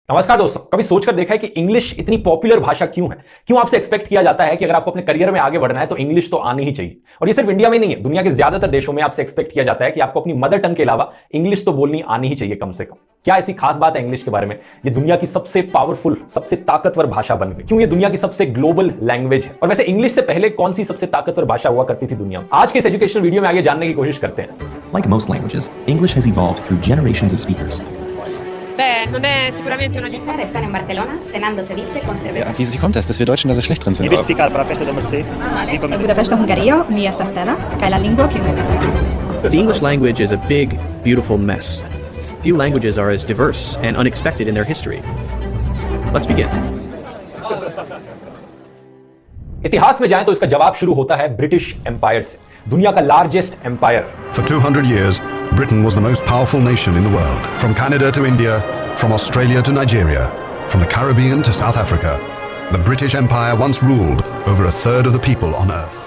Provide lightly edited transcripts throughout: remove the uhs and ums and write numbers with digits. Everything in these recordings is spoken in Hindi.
नमस्कार दोस्तों, कभी सोचकर देखा है कि इंग्लिश इतनी पॉपुलर भाषा क्यों है? क्यों आपसे एक्सपेक्ट किया जाता है कि अगर आपको अपने करियर में आगे बढ़ना है तो इंग्लिश तो आनी ही चाहिए? और ये सिर्फ इंडिया में नहीं है, दुनिया के ज्यादातर देशों में आपसे एक्सपेक्ट किया जाता है कि आपको अपनी मदर टंग के अलावा इंग्लिश तो बोलनी आनी ही चाहिए कम से कम। क्या ऐसी खास बात है इंग्लिश के बारे में? ये दुनिया की सबसे पावरफुल, सबसे ताकतवर भाषा बन गई। क्यों ये दुनिया की सबसे ग्लोबल लैंग्वेज है? और वैसे इंग्लिश से पहले कौन सी सबसे ताकतवर भाषा हुआ करती थी दुनिया में? आज के इस एजुकेशनल वीडियो में आगे जानने की कोशिश करते हैं। Like most languages, English has evolved through generations of speakers. Beh, non è sicuramente una César están en Barcelona cenando ceviche con cerveza. Ja, wie kommt das, dass wir Deutschen da so schlecht drin sind? Hai visto ficar per la festa del Mercè? A Budapest, Hungaria, mi esta stella, kaj la lingvo ki mi The English language is a big, beautiful mess. Few languages are as diverse and unexpected in their history. Let's begin. इतिहास में जाएं तो इसका जवाब शुरू होता है ब्रिटिश एम्पायर से, दुनिया का largest empire. For 200 years, Britain was the most powerful nation in the world. From Canada to India, from Australia to Nigeria, from the Caribbean to South Africa, the British Empire once ruled over a third of the people on Earth.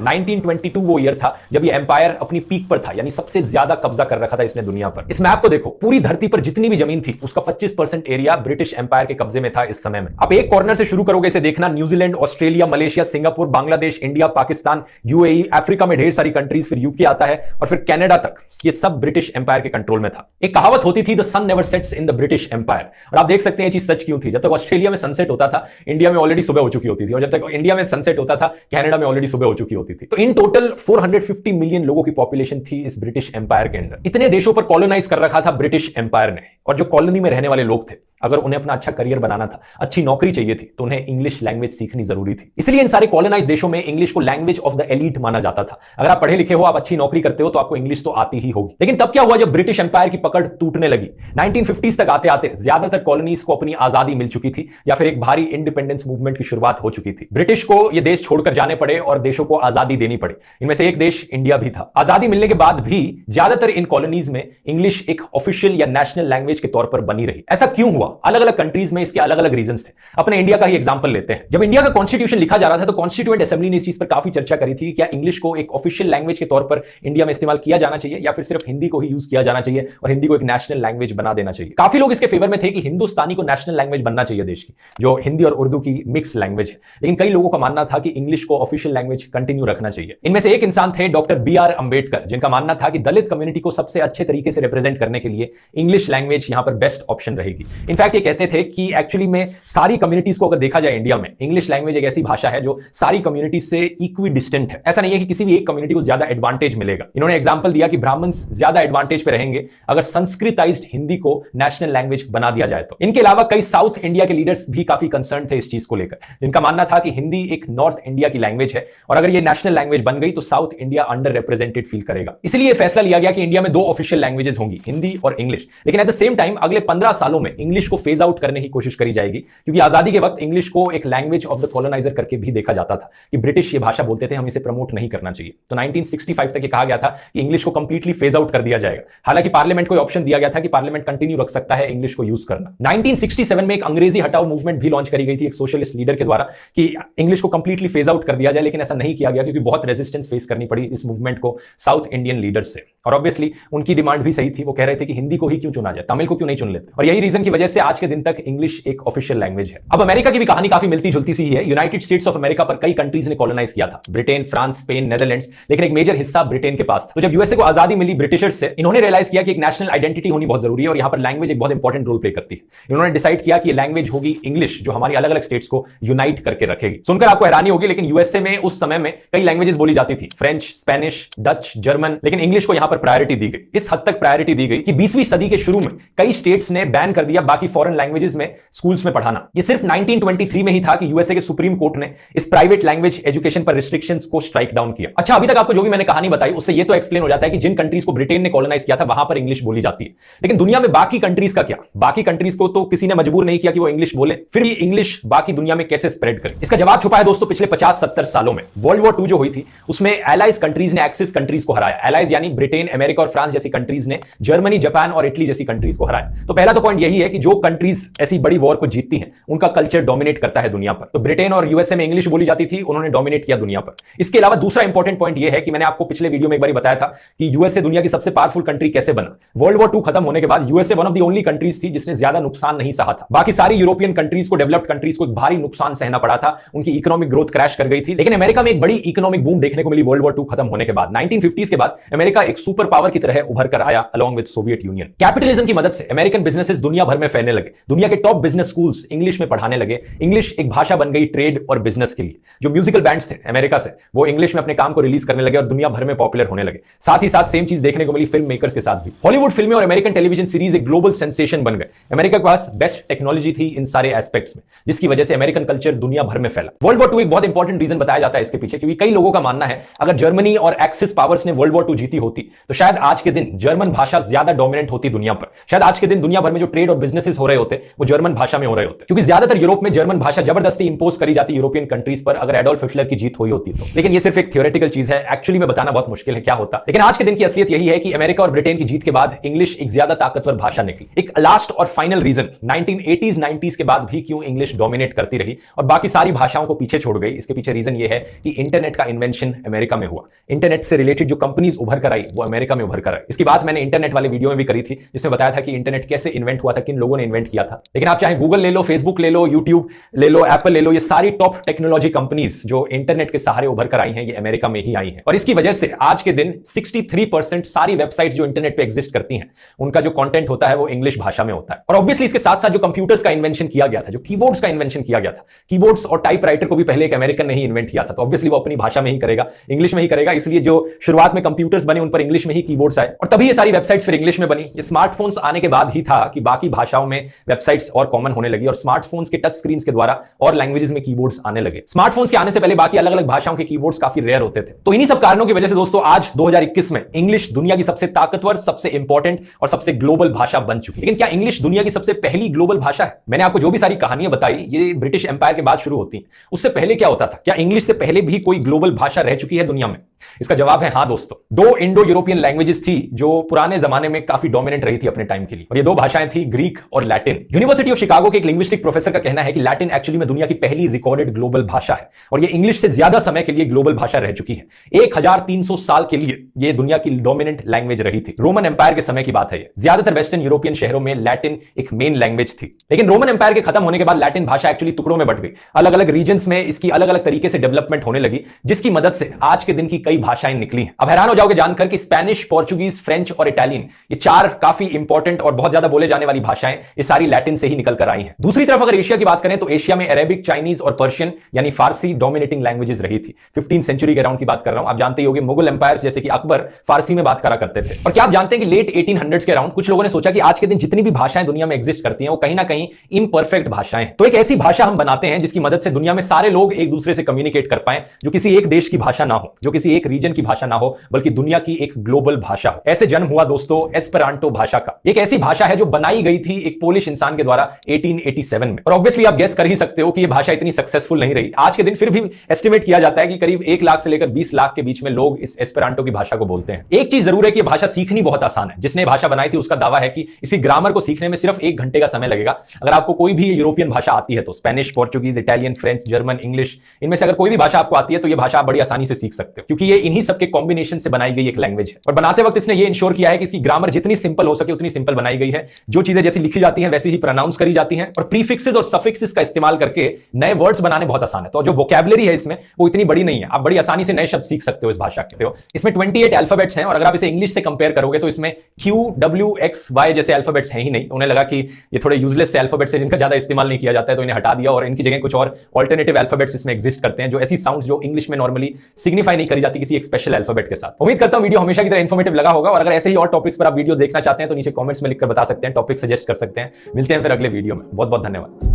1922 वो ईयर था जब ये एम्पायर अपनी पीक पर था, यानी सबसे ज्यादा कब्जा कर रखा था इसने दुनिया पर। इस मैप को देखो, पूरी धरती पर जितनी भी जमीन थी उसका 25% एरिया ब्रिटिश एम्पायर के कब्जे में था इस समय में। आप एक कॉर्नर से शुरू करोगे इसे देखना, New Zealand, Australia, Malaysia, Singapore, Bangladesh, India, Pakistan, UAE, Africa में ढेर सारी कंट्रीज, फिर यूके आता है और फिर कनाडा तक, ये सब ब्रिटिश एम्पायर के कंट्रोल में था। एक कहावत होती थी, the sun never sets in the British Empire. और आप देख सकते हैं ये चीज सच क्यों थी। जब तक ऑस्ट्रेलिया में सनसेट होता था, इंडिया में ऑलरेडी सुबह हो चुकी होती थी, और जब तक इंडिया में सनसेट होता था, कनाडा में ऑलरेडी सुबह हो चुकी होती थी। तो इन टोटल 450 मिलियन लोगों की पॉपुलेशन थी इस ब्रिटिश एम्पायर के अंदर। इतने देशों पर कॉलोनाइज कर रखा था ब्रिटिश एम्पायर ने, और जो कॉलोनी में रहने वाले लोग थे, अगर उन्हें अपना अच्छा करियर बनाना था, अच्छी नौकरी चाहिए थी, तो उन्हें इंग्लिश लैंग्वेज सीखनी जरूरी थी। इसलिए इन सारे कॉलोनाइज देशों में इंग्लिश को लैंग्वेज ऑफ द एलीट माना जाता था। अगर आप पढ़े लिखे हो, आप अच्छी नौकरी करते हो, तो आपको इंग्लिश तो आती ही होगी। लेकिन तब क्या हुआ जब ब्रिटिश एम्पायर की पकड़ टूटने लगी? 1950s तक आते आते ज्यादातर कॉलोनीज को अपनी आजादी मिल चुकी थी, या फिर एक भारी इंडिपेंडेंस मूवमेंट की शुरुआत हो चुकी थी। ब्रिटिश को यह देश छोड़कर जाने पड़े और देशों को आजादी देनी पड़ी। इनमें से एक देश इंडिया भी था। आजादी मिलने के बाद भी ज्यादातर इन कॉलोनीज में इंग्लिश एक ऑफिशियल या नेशनल लैंग्वेज के तौर पर बनी रही। ऐसा क्यों हुआ? अलग अलग कंट्रीज में इसके अलग अलग रीजंस थे। अपने इंडिया का ही एग्जांपल लेते हैं। जब इंडिया का कॉन्स्टिट्यूशन लिखा जा रहा था, तो कॉन्स्टिट्यूएंट असेंबली ने इस चीज पर काफी चर्चा करी थी कि क्या इंग्लिश को एक ऑफिशियल लैंग्वेज के तौर पर इंडिया में इस्तेमाल किया जाना चाहिए, या फिर सिर्फ हिंदी को ही यूज किया जाना चाहिए और हिंदी को एक नेशनल लैंग्वेज बना देना चाहिए। काफी लोग इसके फेवर में थे कि हिंदुस्तानी को नेशनल लैंग्वेज बनना चाहिए देश की, जो हिंदी और उर्दू की मिक्स लैंग्वेज है। लेकिन कई लोगों का मानना था कि इंग्लिश को ऑफिशियल लैंग्वेज कंटिन्यू रखना चाहिए। इनमें से एक इंसान थे डॉक्टर BR अंबेडकर, जिनका मानना था कि दलित कम्युनिटी को सबसे अच्छे तरीके से रिप्रेजेंट करने के लिए इंग्लिश लैंग्वेज यहां पर बेस्ट ऑप्शन रहेगी। इनफैक्ट ये कहते थे कि एक्चुअली में सारी कम्युनिटीज को अगर देखा जाए इंडिया में, इंग्लिश लैंग्वेज एक ऐसी भाषा है जो सारी कम्युनिटीज से इक्वी डिस्टेंट है। ऐसा नहीं है कि किसी भी एक कम्युनिटी को ज्यादा एडवांटेज मिलेगा। इन्होंने एग्जांपल दिया कि ब्राह्मण्स ज्यादा एडवांटेज पे रहेंगे अगर संस्कृताइज्ड हिंदी को नेशनल लैंग्वेज बना दिया जाए तो। इनके अलावा कई साउथ इंडिया के लीडर्स भी काफी कंसर्न थे इस चीज को लेकर, जिनका मानना था कि हिंदी एक नॉर्थ इंडिया की लैंग्वेज है, और अगर ये नेशनल लैंग्वेज बन गई तो south India under represented feel करेगा। इसलिए फैसला लिया गया कि इंडिया में 2 ऑफिशियल लैंग्वेजेस होंगी, हिंदी और इंग्लिश। लेकिन एट द सेम टाइम अगले 15 सालों में इंग्लिश को फेज आउट करने की कोशिश करी जाएगी, क्योंकि आजादी के वक्त इंग्लिश को एक लैंग्वेज ऑफ द कॉलोनाइजर करके भी देखा जाता था कि ब्रिटिश ये भाषा बोलते थे, हम इसे प्रमोट नहीं करना चाहिए। तो 1965 तक ये कहा गया था कि इंग्लिश को कंप्लीटली फेज आउट कर दिया जाएगा। हालांकि पार्लियामेंट को ऑप्शन दिया गया था कि पार्लियामेंट कंटिन्यू रख सकता है इंग्लिश को यूज करना। 1967 में एक अंग्रेजी हटाओ मूवमेंट भी लॉन्च करी गई थी एक सोशलिस्ट लीडर के द्वारा कि इंग्लिश को कंप्लीटली फेज आउट कर दिया जाए, लेकिन ऐसा नहीं किया गया क्योंकि बहुत रेजिस्टेंस फेस करनी पड़ी इस मूवमेंट को साउथ इंडियन लीडर्स से। और ऑब्वियसली उनकी डिमांड भी सही थी, वो कह रहे थे कि हिंदी को ही क्यों चुना जाए, तमिल को क्यों नहीं चुन लेते। और यही रीजन की वजह से आज के दिन तक इंग्लिश एक ऑफिशियल लैंग्वेज है। अब अमेरिका की भी कहानी काफी मिलती जुलती सी है। यूनाइटेड स्टेट्स ऑफ अमेरिका पर कई कंट्रीज ने कॉलोनाइज किया था, ब्रिटेन, फ्रांस, स्पेन, नेदरलैंड्स, लेकिन एक मेजर हिस्सा ब्रिटेन के पास था। तो जब यूएसए को आजादी मिली ब्रिटिशर्स से, इन्होंने रियलाइज किया कि एक नेशनल आइडेंटिटी होनी बहुत जरूरी है, और यहां पर लैंग्वेज एक बहुत इंपॉर्टेंट रोल प्ले करती है। इन्होंने डिसाइड किया कि लैंग्वेज होगी इंग्लिश, जो हमारी अलग अलग स्टेट्स को यूनाइट करके रखेगी। सुनकर आपको हैरानी होगी, लेकिन यूएसए में उस समय में कई लैंग्वेजेस बोली जाती थी, फ्रेंच, स्पेनिश, डच, जर्मन, लेकिन इंग्लिश को यहां पर प्रायोरिटी दी गई। इस हद तक प्रायोरिटी दी गई कि 20वीं सदी के शुरू में कई स्टेट्स ने बैन कर दिया बाकी फॉरेन लैंग्वेजेस में स्कूल्स में पढ़ाना। यह सिर्फ 1923 में ही था कि यूएसए के सुप्रीम कोर्ट ने इस प्राइवेट लैंग्वेज एजुकेशन पर रिस्ट्रिक्शंस को स्ट्राइक डाउन किया। अच्छा, अभी तक आपको जो भी मैंने कहानी बताई उससे यह तो एक्सप्लेन हो जाता है कि जिन कंट्रीज को ब्रिटेन ने कॉलोनाइज किया था वहां पर इंग्लिश बोली जाती है, लेकिन दुनिया में बाकी कंट्रीज का क्या? बाकी कंट्रीज को तो किसी ने मजबूर नहीं किया कि वो इंग्लिश बोले, फिर ये इंग्लिश बाकी दुनिया में कैसे स्प्रेड करे? इसका जवाब छुपा है दोस्तों पिछले 50-70 सालों में। वर्ल्ड वॉर 2 जो हुई थी उसमें एलाइज कंट्रीज ने एक्सिस कंट्रीज को हराया। एलाइज यानी ब्रिटेन, अमेरिका और फ्रांस जैसी कंट्रीज ने जर्मनी, जापान और इटली जैसी कंट्रीज को हराया। तो पहला तो पॉइंट यही है कि जो जो कंट्रीज ऐसी बड़ी वॉर को जीतती हैं उनका कल्चर डोमिनेट करता है दुनिया पर। तो ब्रिटेन और यूएसए में इंग्लिश बोली जाती थी, उन्होंने डोमिनेट किया दुनिया पर। इसके अलावा दूसरा इंपॉर्टेंट पॉइंट यह है कि मैंने आपको पिछले वीडियो में एक बार बताया था कि यूएसए दुनिया की सबसे पावरफुल कंट्री कैसे बना। वर्ल्ड वॉर 2 खत्म होने के बाद USA one of the only countries थी जिसने ज्यादा नुकसान नहीं सहा था। बाकी सारी यूरोपियन कंट्रीज को, डेवलप्ड कंट्रीज को एक भारी नुकसान सहना पड़ा था, उनकी इकोनॉमिक ग्रोथ क्रैश कर गई थी। लेकिन अमेरिका में एक बड़ी इकोनॉमिक बूम देखने को मिली वर्ल्ड वॉर 2 खत्म होने के बाद। 1950s के बाद अमेरिका एक सुपर पावर की तरह उभर कर आया along with Soviet union. Capitalism की मदद से अमेरिकन बिजनेसेस दुनिया भर में फैलने लगे। दुनिया के टॉप बिजनेस स्कूल्स इंग्लिश में पढ़ाने लगे। इंग्लिश एक भाषा बन गई ट्रेड और बिजनेस के लिए। जो म्यूजिकल बैंड्स थे अमेरिका से, वो इंग्लिश में अपने काम को रिलीज करने लगे और दुनिया भर में पॉपुलर होने लगे। साथ ही साथ सेम चीज देखने को मिली फिल्म मेकर्स के साथ भी। हॉलीवुड फिल्में और अमेरिकन टेलीविजन सीरीज एक ग्लोबल सेंसेशन बन गए। अमेरिका के पास बेस्ट टेक्नोलॉजी थी इन सारे एस्पेक्ट्स में, जिसकी वजह से अमेरिकन कल्चर दुनिया भर में फैला। वर्ल्ड वॉर 2 एक बहुत इंपॉर्टेंट रीजन बताया जाता है इसके पीछे, क्योंकि कई लोगों का मानना है अगर जर्मनी और एक्सिस पावर्स ने वर्ल्ड वॉर 2 जीती होती तो शायद आज के दिन जर्मन भाषा ज्यादा डोमिनेंट होती दुनिया पर। शायद आज के दिन दुनिया भर में जो ट्रेड और बिजनेसेस हो रहे होते वो जर्मन भाषा में हो रहे होते, क्योंकि ज्यादातर यूरोप में जर्मन भाषा जबरदस्ती इंपोज करी जाती यूरोपियन कंट्रीज पर अगर एडोल्फ हिटलर की जीत हुई होती तो। लेकिन ये सिर्फ एक थियोरेटिकल चीज है, एक्चुअली में बताना बहुत मुश्किल है क्या होता। लेकिन आज के दिन की असलियत यही है कि अमेरिका और ब्रिटेन की जीत के बाद इंग्लिश एक ज्यादा ताकतवर भाषा निकली। एक लास्ट और फाइनल रीजन 1980s 90s के बाद भी क्यों इंग्लिश डोमिनेट करती रही और बाकी सारी भाषाओं को पीछे छोड़ गई, इसके पीछे रीजन ये है कि इंटरनेट का इन्वेंशन अमेरिका में हुआ। इंटरनेट से रिलेटेड जो कंपनीज उभर कर आई वो अमेरिका में उभर कर आई। इसकी बात मैंने इंटरनेट वाले वीडियो में भी करी थी, जिसमें बताया था कि इंटरनेट कैसे इन्वेंट हुआ था, किन लोगों ने इन्वेंट किया था। लेकिन आप चाहे गूगल ले लो, फेसबुक ले लो, यूट्यूब ले लो, एप्पल ले लो, ये सारी टॉप टेक्नोलॉजी कंपनीज जो इंटरनेट के सहारे उभर कर आई हैं ये अमेरिका में ही आई हैं। और इसकी वजह से आज के दिन 63% सारी वेबसाइट्स जो इंटरनेट पे एग्जिस्ट करती हैं उनका जो कंटेंट होता है वो इंग्लिश भाषा में होता है। और ऑब्वियसली इसके साथ साथ जो कंप्यूटर्स का इन्वेंशन किया गया था, जो कीबोर्ड्स का इन्वेंशन किया गया था, कीबोर्ड्स और टाइपराइटर को भी पहले एक अमेरिकन ने ही इन्वेंट किया था, तो ऑब्वियसली वो अपनी भाषा में ही करेगा, इंग्लिश में ही करेगा। इसलिए जो शुरुआत में कंप्यूटर्स बने उन पर इंग्लिश में ही कीबोर्ड्स आए और तभी ये सारी वेबसाइट्स फिर इंग्लिश में बनी। ये स्मार्टफोन्स आने के बाद ही था कि बाकी भाषाओं में वेबसाइट्स और कॉमन होने लगी और स्मार्टफोन्स के टच स्क्रीन के द्वारा और लैंग्वेजेस में कीबोर्ड्स आने लगे। स्मार्टफोन्स के आने से पहले बाकी अलग अलग भाषाओं के कीबोर्ड्स काफी रेयर होते थे। तो इन्हीं सब कारणों की वजह से दोस्तों आज 2021 में इंग्लिश दुनिया की सबसे ताकतवर, सबसे इंपॉर्टेंट और सबसे ग्लोबल भाषा बन चुकी है। लेकिन क्या इंग्लिश दुनिया की सबसे पहली ग्लोबल भाषा है? मैंने आपको जो भी सारी कहानियां बताई ये ब्रिटिश एम्पायर के बाद शुरू होती हैं, उससे पहले क्या होता था? क्या इंग्लिश से पहले भी कोई ग्लोबल भाषा रह चुकी है दुनिया में? इसका जवाब है हां दोस्तों। 2 इंडो यूरोपियन लैंग्वेजेस थी जो पुराने जमाने में काफी डोमिनेंट रही थी अपने टाइम के लिए, और ये 2 भाषाएं थी ग्रीक और लैटिन। यूनिवर्सिटी ऑफ शिकागो के एक लिंग्विस्टिक प्रोफेसर का कहना है कि लैटिन एक्चुअली में दुनिया की पहली रिकॉर्डेड ग्लोबल भाषा है और ये इंग्लिश से ज्यादा समय के लिए ग्लोबल भाषा रह चुकी है। 1300 साल के लिए ये दुनिया की डोमिनेंट लैंग्वेज रही थी। रोमन एम्पायर के समय की बात है ये। ज्यादातर वेस्टर्न यूरोपियन शहरों में लैटिन एक मेन लैंग्वेज थी, लेकिन रोमन एम्पायर के खत्म होने के बाद लैटिन भाषा एक्चुअली टुकड़ों में बट गई। अलग अलग रीजन्स में इसकी अलग अलग तरीके से डेवलपमेंट होने लगी, जिसकी मदद से आज के दिन की कई भाषाएं निकली हैं। अब हैरान हो जाओगे जानकर कि स्पेनिश, पोर्चुगीज, फ्रेंच और इटालियन, ये 4 काफी इंपॉर्टेंट और बहुत ज्यादा बोले जाने वाली भाषाएं ये सारी लैटिन से ही निकल कर आई हैं। दूसरी तरफ अगर एशिया की बात करें तो एशिया में अरेबिक, चाइनीज और पर्शियन यानी फारसी डोमिनेटिंग लैंग्वेजेस रही थी। 15th सेंचुरी के अराउंड की बात कर रहा हूं। आप जानते ही होंगे मुगल एम्पायर्स जैसे कि अकबर फारसी में बात करा करते थे। और क्या आप जानते हैं कि लेट 1800s के अराउंड कुछ लोगों ने सोचा कि आज के दिन जितनी भी भाषाएं दुनिया में एग्जिस्ट करती हैं वो कहीं ना कहीं इम्परफेक्ट भाषाएं हैं। तो एक ऐसी भाषा हम बनाते हैं जिसकी मदद से दुनिया में सारे लोग एक दूसरे से कम्युनिकेट कर पाएं, जो किसी एक देश की भाषा ना हो, जो किसी एक रीजन की भाषा ना हो, बल्कि दुनिया की एक ग्लोबल भाषा हो। ऐसे जन्म हुआ दोस्तों एस्पेरांटो भाषा का। एक ऐसी भाषा है जो बनाई गई थी एक पोलिश इंसान के द्वारा 1887 में। और ऑब्वियसली आप गेस कर ही सकते हो कि यह भाषा इतनी सक्सेसफुल नहीं रही। आज के दिन फिर भी एस्टिमेट किया जाता है कि करीब 1 लाख से लेकर 20 लाख के बीच में लोग इस एस्पेरांटो की भाषा को बोलते हैं। एक चीज जरूर है कि यह भाषा सीखनी बहुत आसान है। जिसने भाषा बनाई थी उसका दावा है कि इसी ग्रामर को सीखने में सिर्फ 1 घंटे का समय लगेगा। अगर आपको कोई भी यूरोपियन भाषा आती है तो Spanish, Portuguese, Italian, French, German, English, इनमें से अगर कोई भी भाषा आपको आती है तो यह भाषा आप बड़ी आसानी से सीख सकते हो, क्योंकि ये इन्हीं सबके कॉम्बिनेशन से बनाई गई एक लैंग्वेज है। और बनाते वक्त इसने ये इंश्योर किया है कि इसकी ग्रामर जितनी सिंपल हो सके उतनी सिंपल बनाई गई है। जो चीजें जैसी लिखी जाती हैं वैसी ही प्रोनाउंस करी जाती हैं और प्रीफिक्सेस और सफिक्सेस का इस्तेमाल करके नए वर्ड्स बनाने बहुत आसान है। तो जो वोकैबुलरी है इसमें वो इतनी बड़ी नहीं है, आप बड़ी आसानी से नए शब्द सीख सकते हो इस भाषा के। इसमें 28 अल्फाबेट्स हैं और अगर आप इसे इंग्लिश से कंपेयर करोगे तो इसमें Q, W, X, Y जैसे अल्फाबेट्स हैं ही नहीं। उन्हें लगा कि ये थोड़े यूजलेस से अल्फाबेट्स हैं जिनका ज्यादा इस्तेमाल नहीं किया जाता है, तो इन्हें हटा दिया और इनकी जगह कुछ और ऑल्टरनेटिव अल्फाबेट्स इसमें एग्जिस्ट करते हैं, जो ऐसी साउंड्स जो इंग्लिश में नॉर्मली सिग्निफाई नहीं करी जाती किसी एक स्पेशल अल्फाबेट के साथ। उम्मीद करता हूं वीडियो हमेशा की तरह इन्फॉर्मेटिव लगा होगा और अगर ऐसे ही और टॉपिक्स पर आप वीडियो देखना चाहते हैं तो नीचे कमेंट्स में लिखकर बता सकते हैं, टॉपिक सजेस्ट कर सकते हैं। मिलते हैं फिर अगले वीडियो में। बहुत बहुत धन्यवाद।